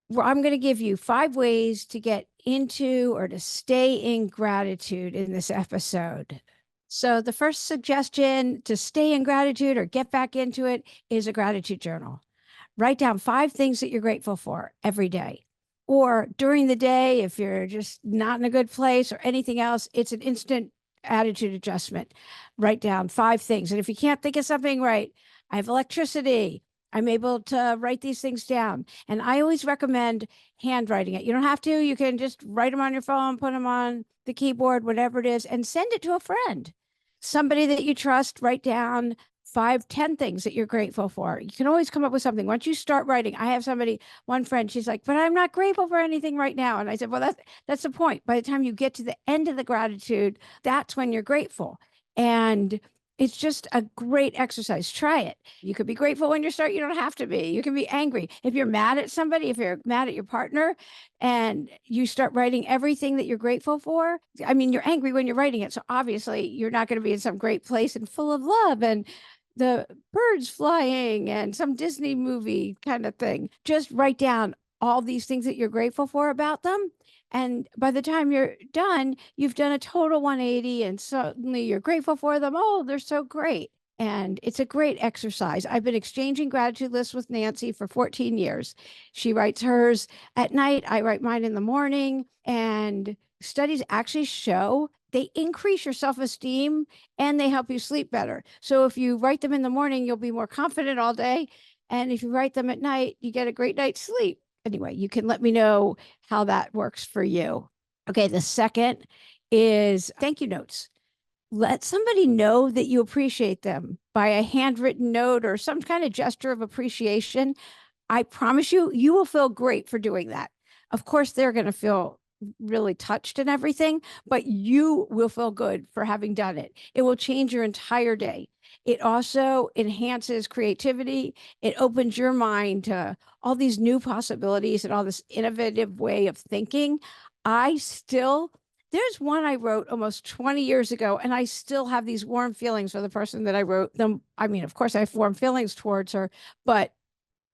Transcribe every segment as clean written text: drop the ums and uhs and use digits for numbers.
where I'm going to give you 5 ways to get into or to stay in gratitude in this episode. So, the first suggestion to stay in gratitude or get back into it is a gratitude journal. Write down 5 things that you're grateful for every day. Or during the day, if you're just not in a good place or anything else, it's an instant attitude adjustment. Write down 5 things. And if you can't think of something, right, I have electricity. I'm able to write these things down. And I always recommend handwriting it. You don't have to. You can just write them on your phone, put them on the keyboard, whatever it is, and send it to a friend. Somebody that you trust, write down 5, 10 things that you're grateful for. You can always come up with something. Once you start writing, I have one friend, she's like, but I'm not grateful for anything right now. And I said, well, that's the point. By the time you get to the end of the gratitude, that's when you're grateful. And it's just a great exercise. Try it. You could be grateful when you start. You don't have to be. You can be angry. If you're mad at somebody, if you're mad at your partner and you start writing everything that you're grateful for, I mean, you're angry when you're writing it. So obviously you're not going to be in some great place and full of love and the birds flying and some Disney movie kind of thing. Just write down all these things that you're grateful for about them. And by the time you're done, you've done a total 180 and suddenly you're grateful for them. Oh, they're so great. And it's a great exercise. I've been exchanging gratitude lists with Nancy for 14 years. She writes hers at night. I write mine in the morning. And studies actually show they increase your self-esteem and they help you sleep better. So if you write them in the morning, you'll be more confident all day. And if you write them at night, you get a great night's sleep. Anyway, you can let me know how that works for you. Okay, the second is thank you notes. Let somebody know that you appreciate them by a handwritten note or some kind of gesture of appreciation. I promise you, you will feel great for doing that. Of course, they're going to feel really touched and everything, but you will feel good for having done it. It will change your entire day. It also enhances creativity. It opens your mind to all these new possibilities and all this innovative way of thinking. There's one I wrote almost 20 years ago, and I still have these warm feelings for the person that I wrote them. I mean, of course, I have warm feelings towards her, but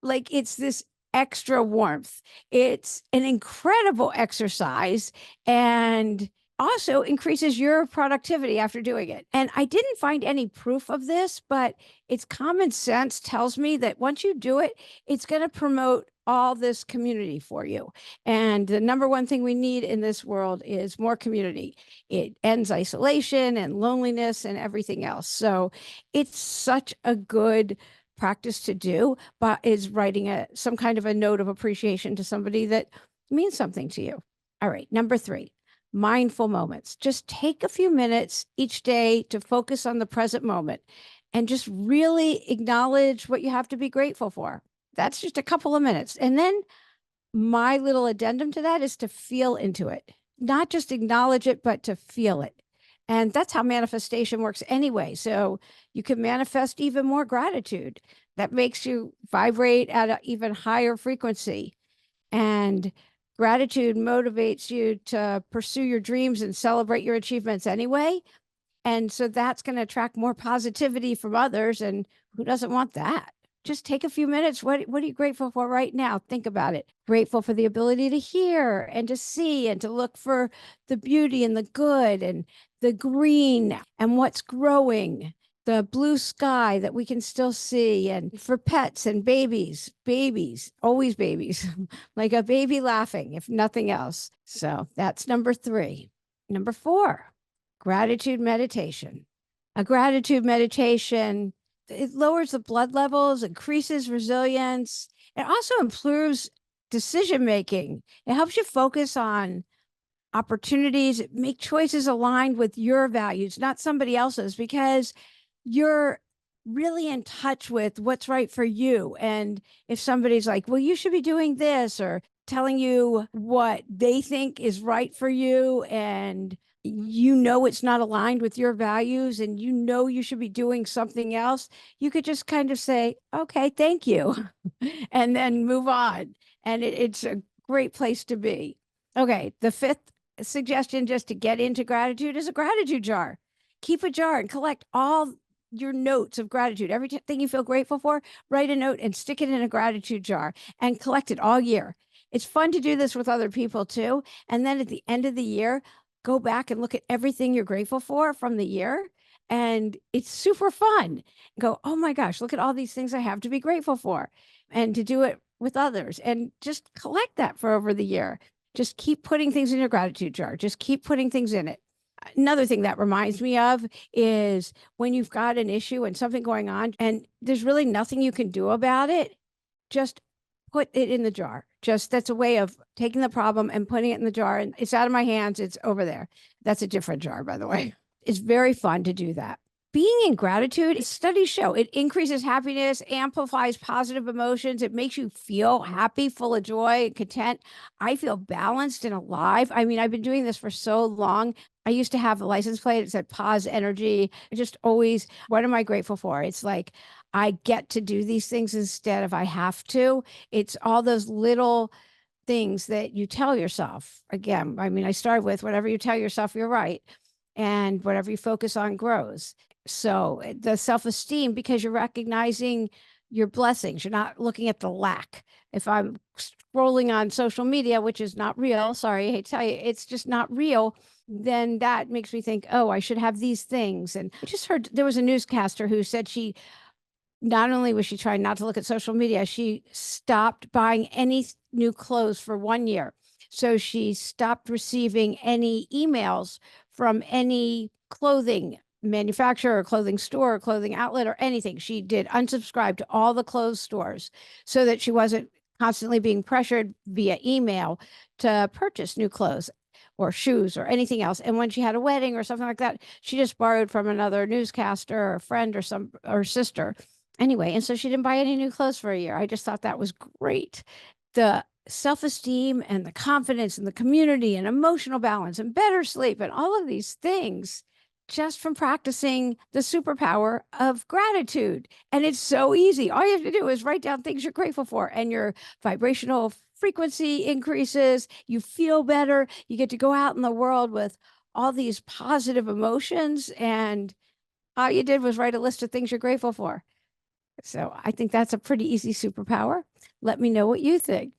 like it's this extra warmth. It's an incredible exercise and also increases your productivity after doing it. And I didn't find any proof of this, but it's common sense tells me that once you do it, it's going to promote all this community for you. And the number one thing we need in this world is more community. It ends isolation and loneliness and everything else. So it's such a good practice to do, but is writing some kind of a note of appreciation to somebody that means something to you. All right, number 3, mindful moments. Just take a few minutes each day to focus on the present moment and just really acknowledge what you have to be grateful for. That's just a couple of minutes. And then my little addendum to that is to feel into it, not just acknowledge it, but to feel it. And that's how manifestation works anyway. So you can manifest even more gratitude. That makes you vibrate at an even higher frequency. And gratitude motivates you to pursue your dreams and celebrate your achievements anyway. And so that's going to attract more positivity from others. And who doesn't want that? Just take a few minutes. What are you grateful for right now? Think about it. Grateful for the ability to hear and to see and to look for the beauty and the good and the green and what's growing, the blue sky that we can still see, and for pets and babies, always babies, like a baby laughing, if nothing else. So that's number 3. Number 4, gratitude meditation. A gratitude meditation, it lowers the blood levels, increases resilience. It also improves decision making. It helps you focus on opportunities, make choices aligned with your values, not somebody else's, because you're really in touch with what's right for you. And if somebody's like, well, you should be doing this, or telling you what they think is right for you, and you know it's not aligned with your values, and you know you should be doing something else, you could just kind of say, okay, thank you, and then move on. And it's a great place to be. Okay, the 5th suggestion just to get into gratitude is a gratitude jar. Keep a jar and collect all your notes of gratitude. Everything you feel grateful for, write a note and stick it in a gratitude jar and collect it all year. It's fun to do this with other people too. And then at the end of the year, go back and look at everything you're grateful for from the year. And it's super fun. Go, oh my gosh, look at all these things I have to be grateful for. And to do it with others and just collect that for over the year. Just keep putting things in your gratitude jar. Just keep putting things in it. Another thing that reminds me of is when you've got an issue and something going on and there's really nothing you can do about it, just put it in the jar. Just that's a way of taking the problem and putting it in the jar, and it's out of my hands. It's over there. That's a different jar, by the way. It's very fun to do that. Being in gratitude, studies show it increases happiness, amplifies positive emotions. It makes you feel happy, full of joy, and content. I feel balanced and alive. I mean, I've been doing this for so long. I used to have a license plate. It said pause energy. I just always, what am I grateful for? It's like, I get to do these things instead of I have to. It's all those little things that you tell yourself. Again, I mean, I started with whatever you tell yourself, you're right. And whatever you focus on grows. So the self-esteem, because you're recognizing your blessings, you're not looking at the lack. If I'm scrolling on social media, which is not real, sorry, I hate to tell you, it's just not real, then that makes me think, oh, I should have these things. And I just heard there was a newscaster who said she not only was she trying not to look at social media, she stopped buying any new clothes for 1 year. So she stopped receiving any emails from any clothing manufacturer or clothing store or clothing outlet or anything. She did unsubscribe to all the clothes stores so that she wasn't constantly being pressured via email to purchase new clothes or shoes or anything else. And when she had a wedding or something like that, she just borrowed from another newscaster or a friend or sister. Anyway, and so she didn't buy any new clothes for a year. I just thought that was great. The self-esteem and the confidence and the community and emotional balance and better sleep and all of these things just from practicing the superpower of gratitude. And it's so easy. All you have to do is write down things you're grateful for, and your vibrational frequency increases. You feel better. You get to go out in the world with all these positive emotions. And all you did was write a list of things you're grateful for. So I think that's a pretty easy superpower. Let me know what you think.